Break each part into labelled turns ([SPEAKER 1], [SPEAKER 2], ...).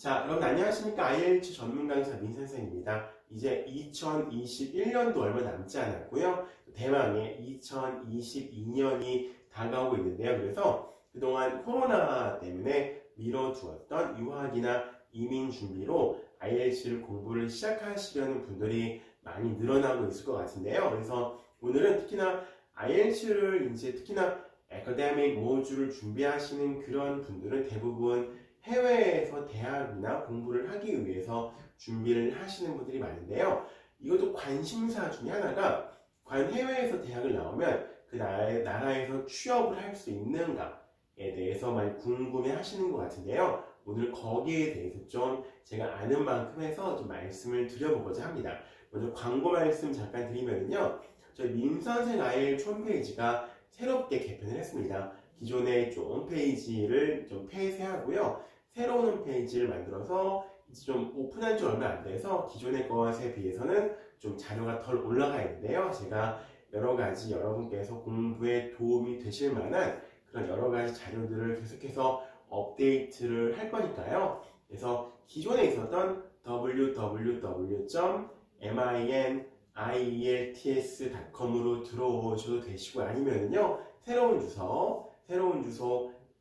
[SPEAKER 1] 자, 여러분 안녕하십니까? IELTS 전문 강사 민선생입니다. 이제 2021년도 얼마 남지 않았고요. 대망의 2022년이 다가오고 있는데요. 그래서 그동안 코로나 때문에 미뤄두었던 유학이나 이민 준비로 IELTS를 공부를 시작하시려는 분들이 많이 늘어나고 있을 것 같은데요. 그래서 오늘은 특히나 IELTS를 이제 특히나 애커데믹 모듈을 준비하시는 그런 분들은 대부분 해외에서 대학이나 공부를 하기 위해서 준비를 하시는 분들이 많은데요. 이것도 관심사 중에 하나가 과연 해외에서 대학을 나오면 그 나라에서 취업을 할 수 있는가에 대해서 많이 궁금해 하시는 것 같은데요. 오늘 거기에 대해서 좀 제가 아는 만큼 해서 좀 말씀을 드려보고자 합니다. 먼저 광고 말씀 잠깐 드리면요. 저희 민선생 IELTS 홈페이지가 새롭게 개편을 했습니다. 기존의 좀 홈페이지를 좀 폐쇄하고요. 새로운 홈페이지를 만들어서 이제 좀 오픈한 지 얼마 안 돼서 기존의 것에 비해서는 좀 자료가 덜 올라가 있는데요. 제가 여러 가지 여러분께서 공부에 도움이 되실 만한 그런 여러 가지 자료들을 계속해서 업데이트를 할 거니까요. 그래서 기존에 있었던 www.minIELTS.com으로 들어오셔도 되시고 아니면요. 새로운 주소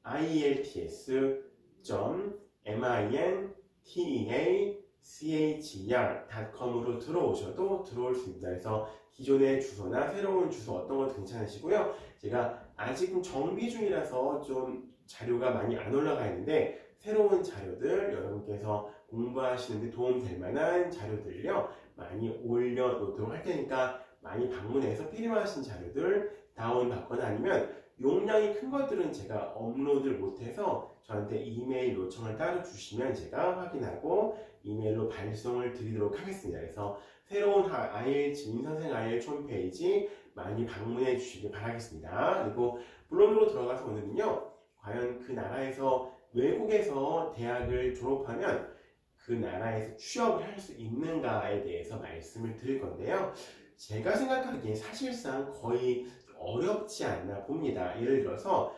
[SPEAKER 1] IELTS.minteacher.com으로 들어오셔도 들어올 수 있습니다. 그래서 기존의 주소나 새로운 주소 어떤 것도 괜찮으시고요. 제가 아직은 정비 중이라서 좀 자료가 많이 안 올라가 있는데 새로운 자료들 여러분께서 공부하시는데 도움될 만한 자료들요 많이 올려놓도록 할 테니까 많이 방문해서 필요하신 자료들 다운받거나 아니면 용량이 큰 것들은 제가 업로드를 못해서 저한테 이메일 요청을 따로 주시면 제가 확인하고 이메일로 발송을 드리도록 하겠습니다. 그래서 새로운 IELTS 민선생 IELTS 홈페이지 많이 방문해 주시길 바라겠습니다. 그리고 본론으로 들어가서 오늘은요. 과연 그 나라에서 외국에서 대학을 졸업하면 그 나라에서 취업을 할 수 있는가에 대해서 말씀을 드릴 건데요. 제가 생각하기에 사실상 거의 어렵지 않나 봅니다. 예를 들어서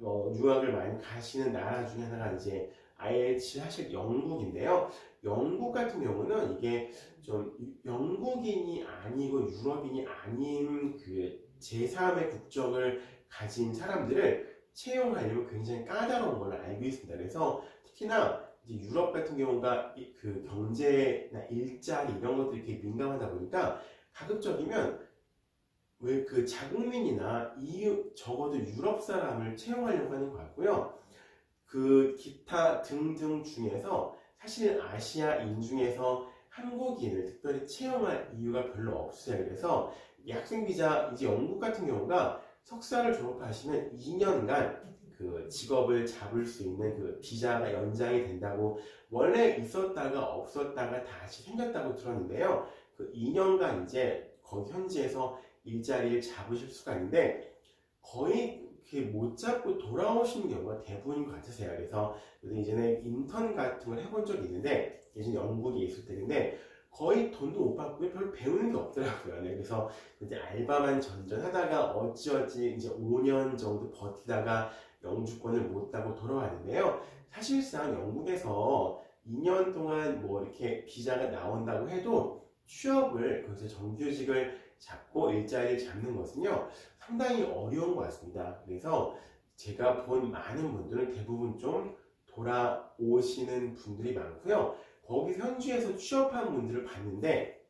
[SPEAKER 1] 유학을 많이 가시는 나라 중에 하나가 이제 IELTS 사실 영국인데요. 영국 같은 경우는 이게 좀 영국인이 아니고 유럽인이 아닌 그 제3의 국적을 가진 사람들을 채용하려면 굉장히 까다로운 걸로 알고 있습니다. 그래서 특히나 이제 유럽 같은 경우가 그 경제나 일자리 이런 것들이 되게 민감하다 보니까 가급적이면 왜 그 자국민이나 EU 적어도 유럽 사람을 채용하려고 하는 것 같고요. 그 기타 등등 중에서 사실 아시아인 중에서 한국인을 특별히 채용할 이유가 별로 없어요. 그래서 학생 비자 이제 영국 같은 경우가 석사를 졸업하시면 2년간 그 직업을 잡을 수 있는 그 비자가 연장이 된다고 원래 있었다가 없었다가 다시 생겼다고 들었는데요. 그 2년간 이제 거기 현지에서 일자리를 잡으실 수가 있는데 거의 이렇게 못 잡고 돌아오시는 경우가 대부분인 것 같으세요. 그래서 이전에 인턴 같은 걸 해본 적이 있는데 예전에 영국에 있을 때인데 거의 돈도 못 받고 별로 배우는 게 없더라고요. 네, 그래서 이제 알바만 전전하다가 어찌어찌 이제 5년 정도 버티다가 영주권을 못 따고 돌아왔는데요. 사실상 영국에서 2년 동안 뭐 이렇게 비자가 나온다고 해도 취업을 거기서 정규직을 잡고 일자리를 잡는 것은요 상당히 어려운 것 같습니다. 그래서 제가 본 많은 분들은 대부분 좀 돌아오시는 분들이 많고요. 거기서 현지에서 취업한 분들을 봤는데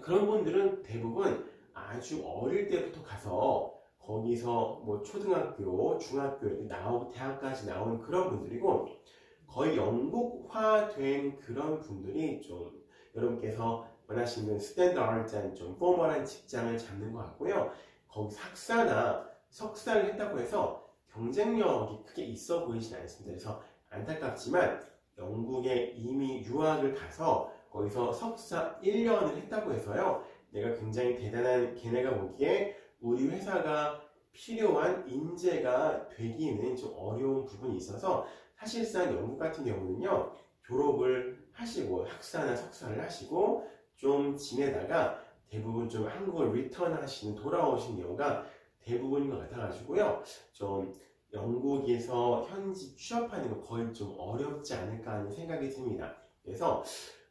[SPEAKER 1] 그런 분들은 대부분 아주 어릴 때부터 가서 거기서 뭐 초등학교, 중학교 이렇게 나오고 대학까지 나온 그런 분들이고 거의 영국화된 그런 분들이 좀 여러분께서 원하시는 스탠다드한 좀 포멀한 직장을 잡는 것 같고요. 거기서 학사나 석사를 했다고 해서 경쟁력이 크게 있어 보이진 않습니다. 그래서 안타깝지만 영국에 이미 유학을 가서 거기서 석사 1년을 했다고 해서요. 내가 굉장히 대단한 걔네가 보기에 우리 회사가 필요한 인재가 되기는 좀 어려운 부분이 있어서 사실상 영국 같은 경우는요. 졸업을 하시고 학사나 석사를 하시고 좀 지내다가 대부분 좀 한국을 리턴 하시는 돌아오신 경우가 대부분인 것 같아가지고요. 좀 영국에서 현지 취업하는 거 거의 좀 어렵지 않을까 하는 생각이 듭니다. 그래서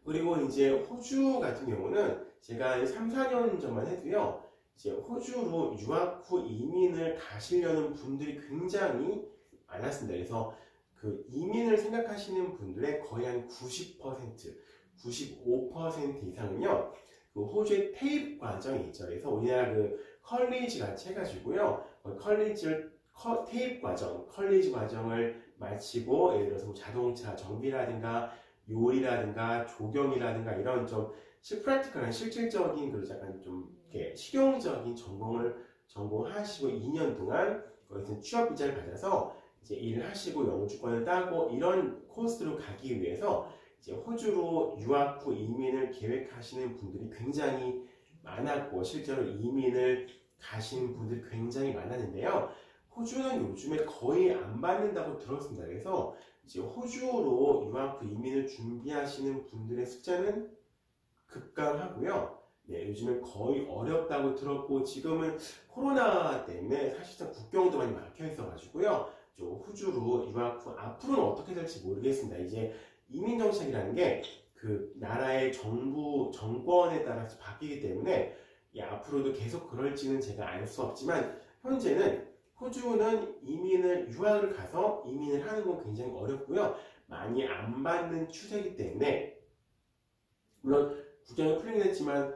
[SPEAKER 1] 그리고 이제 호주 같은 경우는 제가 3, 4년 전만 해도요, 이제 호주로 유학 후 이민을 가시려는 분들이 굉장히 많았습니다. 그래서 그 이민을 생각하시는 분들의 거의 한 90%, 95% 이상은요, 그 호주의 테이프 과정이 있죠. 그래서 우리나라 그 컬리지 같이 해가지고요, 테이프 과정, 컬리지 과정을 마치고, 예를 들어서 뭐 자동차 정비라든가 요리라든가 조경이라든가 이런 좀 프랙티컬한 실질적인 그런 약간 좀 이렇게 실용적인 전공하시고 2년 동안 거기서 취업 비자를 받아서 이제 일을 하시고 영주권을 따고 이런 코스로 가기 위해서 이제 호주로 유학 후 이민을 계획하시는 분들이 굉장히 많았고 실제로 이민을 가신 분들이 굉장히 많았는데요. 호주는 요즘에 거의 안 받는다고 들었습니다. 그래서 이제 호주로 유학 후 이민을 준비하시는 분들의 숫자는 급감하고요. 네, 요즘에 거의 어렵다고 들었고 지금은 코로나 때문에 사실상 국경도 많이 막혀 있어가지고요. 호주로 유학 후 앞으로는 어떻게 될지 모르겠습니다. 이제 이민 정책이라는 게 그 나라의 정권에 따라서 바뀌기 때문에 앞으로도 계속 그럴지는 제가 알 수 없지만 현재는 호주는 유학을 가서 이민을 하는 건 굉장히 어렵고요. 많이 안 받는 추세이기 때문에 물론 국경이 풀리긴 했지만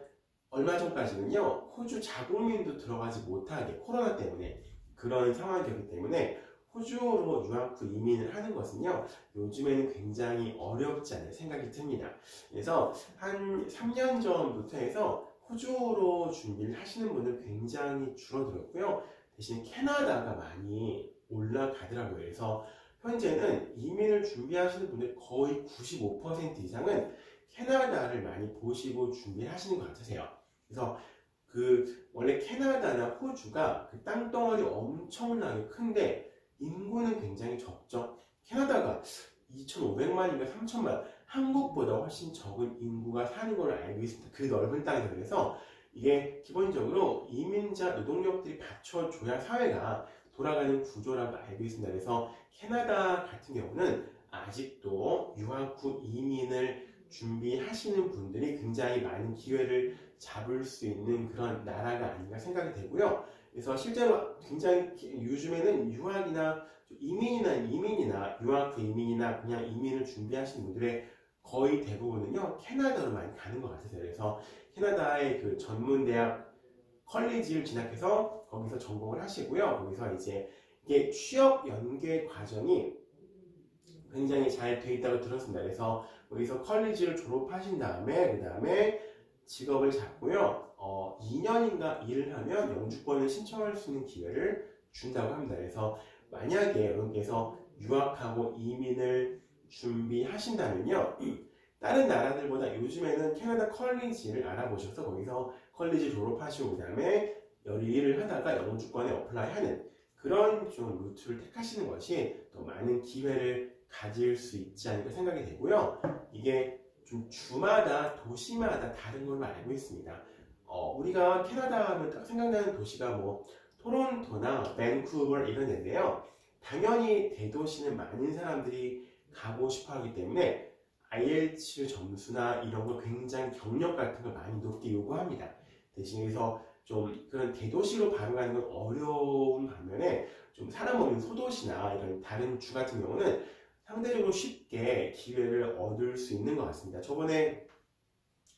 [SPEAKER 1] 얼마 전까지는요. 호주 자국민도 들어가지 못하게 코로나 때문에 그런 상황이었기 때문에 호주로 유학 후 이민을 하는 것은요. 요즘에는 굉장히 어렵지 않은 생각이 듭니다. 그래서 한 3년 전부터 해서 호주로 준비를 하시는 분들 굉장히 줄어들었고요. 대신 캐나다가 많이 올라가더라고요. 그래서 현재는 이민을 준비하시는 분들 거의 95% 이상은 캐나다를 많이 보시고 준비하시는 것 같으세요. 그래서 원래 캐나다나 호주가 그 땅덩어리 엄청나게 큰데 인구는 굉장히 적죠. 캐나다가 2,500만인가 3,000만, 한국보다 훨씬 적은 인구가 사는 걸로 알고 있습니다. 그 넓은 땅에서. 그래서 이게 기본적으로 이민자 노동력들이 받쳐줘야 사회가 돌아가는 구조라고 알고 있습니다. 그래서 캐나다 같은 경우는 아직도 유학 후 이민을 준비하시는 분들이 굉장히 많은 기회를 잡을 수 있는 그런 나라가 아닌가 생각이 되고요. 그래서 실제로 굉장히 요즘에는 이민이나 유학 후 이민이나 그냥 이민을 준비하시는 분들의 거의 대부분은요 캐나다로 많이 가는 것 같아요. 그래서 캐나다의 그 전문대학 컬리지를 진학해서 거기서 전공을 하시고요. 거기서 이제 이게 취업 연계 과정이 굉장히 잘 돼 있다고 들었습니다. 그래서 거기서 컬리지를 졸업하신 다음에 그 다음에 직업을 잡고요. 2년인가 일을 하면 영주권을 신청할 수 있는 기회를 준다고 합니다. 그래서 만약에 여러분께서 유학하고 이민을 준비하신다면요. 다른 나라들보다 요즘에는 캐나다 컬리지를 알아보셔서 거기서 컬리지 졸업하시고 그 다음에 일을 하다가 영주권에 어플라이하는 그런 좀 루트를 택하시는 것이 더 많은 기회를 가질 수 있지 않을까 생각이 되고요. 이게 좀 주마다 도시마다 다른 걸로 알고 있습니다. 우리가 캐나다 하면 딱 생각나는 도시가 뭐 토론토나 밴쿠버 이런 데인데요. 당연히 대도시는 많은 사람들이 가고 싶어 하기 때문에 IELTS 점수나 이런 거 굉장히 경력 같은 걸 많이 높게 요구합니다. 대신해서 좀 그런 대도시로 바로 가는 건 어려운 반면에 좀 사람 없는 소도시나 이런 다른 주 같은 경우는 상대적으로 쉽게 기회를 얻을 수 있는 것 같습니다. 저번에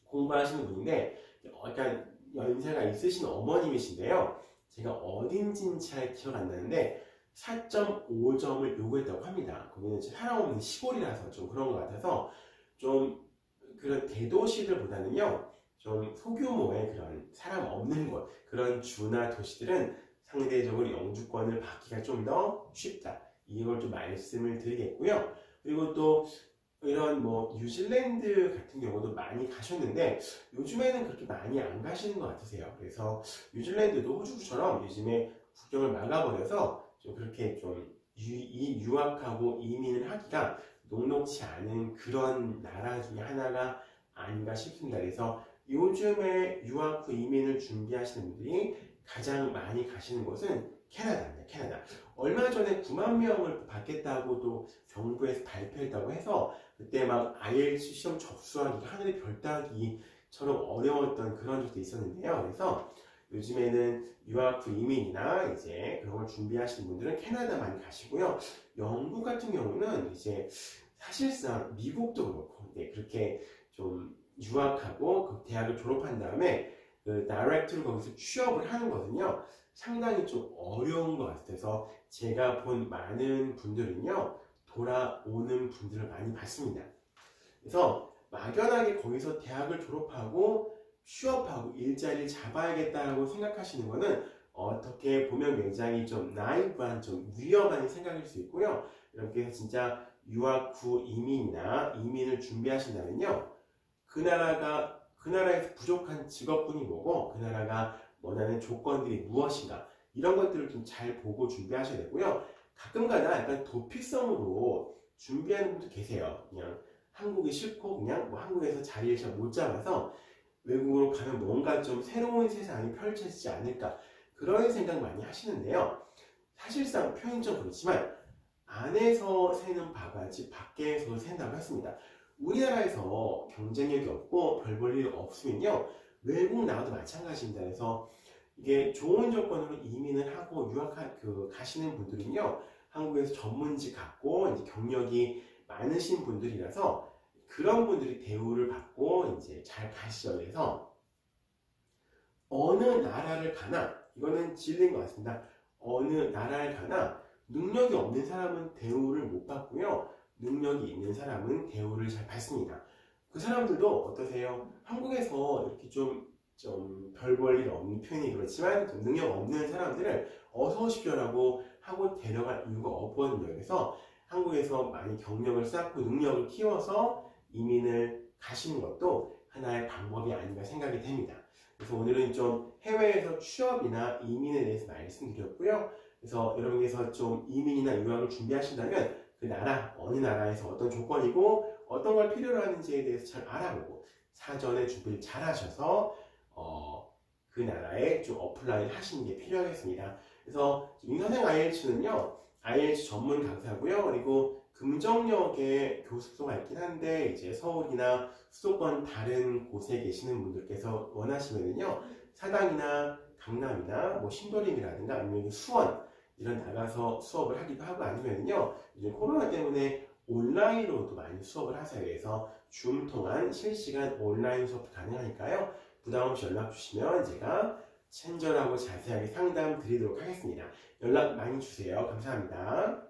[SPEAKER 1] 공부하시는 분인데 약간 연세가 있으신 어머님이신데요. 제가 어딘지는 잘 기억 안 나는데 4.5점을 요구했다고 합니다. 거기는 사람 없는 시골이라서 좀 그런 것 같아서 좀 그런 대도시들보다는요. 좀 소규모의 그런 사람 없는 곳, 그런 주나 도시들은 상대적으로 영주권을 받기가 좀 더 쉽다. 이걸 좀 말씀을 드리겠고요. 그리고 또 이런 뭐 뉴질랜드 같은 경우도 많이 가셨는데 요즘에는 그렇게 많이 안 가시는 것 같으세요. 그래서 뉴질랜드도 호주처럼 요즘에 국경을 막아버려서 좀 그렇게 좀 유학하고 이민을 하기가 녹록지 않은 그런 나라 중에 하나가 아닌가 싶습니다. 그래서 요즘에 유학 후 이민을 준비하시는 분들이 가장 많이 가시는 곳은 캐나다입니다. 캐나다. 얼마 전에 9만 명을 받겠다고도 정부에서 발표했다고 해서 그때 막 IELTS 시험 접수하기 하늘의 별 따기처럼 어려웠던 그런 적도 있었는데요. 그래서 요즘에는 유학 후 이민이나 이제 그런 걸 준비하시는 분들은 캐나다 많이 가시고요. 영국 같은 경우는 이제 사실상 미국도 그렇고 그렇게 좀 유학하고 그 대학을 졸업한 다음에 그 다이렉트로 거기서 취업을 하는 거거든요. 상당히 좀 어려운 것 같아서 제가 본 많은 분들은요 돌아오는 분들을 많이 봤습니다. 그래서 막연하게 거기서 대학을 졸업하고 취업하고 일자리를 잡아야겠다고 생각하시는 거는 어떻게 보면 굉장히 좀 나이브한 좀 위험한 생각일 수 있고요. 여러분께서 진짜 유학 후 이민이나 이민을 준비하신다면요, 그 나라에서 부족한 직업군이 뭐고 그 나라가 원하는 조건들이 무엇인가 이런 것들을 좀 잘 보고 준비하셔야 되고요. 가끔가다 약간 도피성으로 준비하는 분도 계세요. 그냥 한국이 싫고 그냥 뭐 한국에서 자리를 잘 못 잡아서 외국으로 가면 뭔가 좀 새로운 세상이 펼쳐지지 않을까 그런 생각 많이 하시는데요. 사실상 표현이 좀 그렇지만 안에서 새는 바가지 밖에서 샌다고 했습니다. 우리나라에서 경쟁력이 없고 별 볼 일 없으면요 외국 나와도 마찬가지입니다. 그래서 이게 좋은 조건으로 이민을 하고 가시는 분들은요 한국에서 전문직 갖고 이제 경력이 많으신 분들이라서 그런 분들이 대우를 받고 이제 잘 가시죠. 그래서 어느 나라를 가나 이거는 진리인 것 같습니다. 어느 나라를 가나 능력이 없는 사람은 대우를 못 받고요. 능력이 있는 사람은 대우를 잘 받습니다. 그 사람들도 어떠세요? 한국에서 이렇게 좀 별 볼 일 없는 표현이 그렇지만 좀 능력 없는 사람들을 어서 오십시오라고 하고 데려갈 이유가 없거든요. 그래서 한국에서 많이 경력을 쌓고 능력을 키워서 이민을 가시는 것도 하나의 방법이 아닌가 생각이 됩니다. 그래서 오늘은 좀 해외에서 취업이나 이민에 대해서 말씀드렸고요. 그래서 여러분께서 좀 이민이나 유학을 준비하신다면 그 나라, 어느 나라에서 어떤 조건이고 어떤 걸 필요로 하는지에 대해서 잘 알아보고 사전에 준비를 잘 하셔서 그 나라에 좀 어플라이를 하시는 게 필요하겠습니다. 그래서 윤선생 IELTS는요, IELTS 전문 강사고요. 그리고 금정역에 교습소가 있긴 한데 이제 서울이나 수도권 다른 곳에 계시는 분들께서 원하시면은요, 사당이나 강남이나 뭐 신도림이라든가 아니면 수원 이런 나가서 수업을 하기도 하고 아니면요 요즘 코로나 때문에 온라인으로도 많이 수업을 하세요. 그래서 줌 통한 실시간 온라인 수업도 가능하니까요. 부담 없이 연락 주시면 제가 친절하고 자세하게 상담 드리도록 하겠습니다. 연락 많이 주세요. 감사합니다.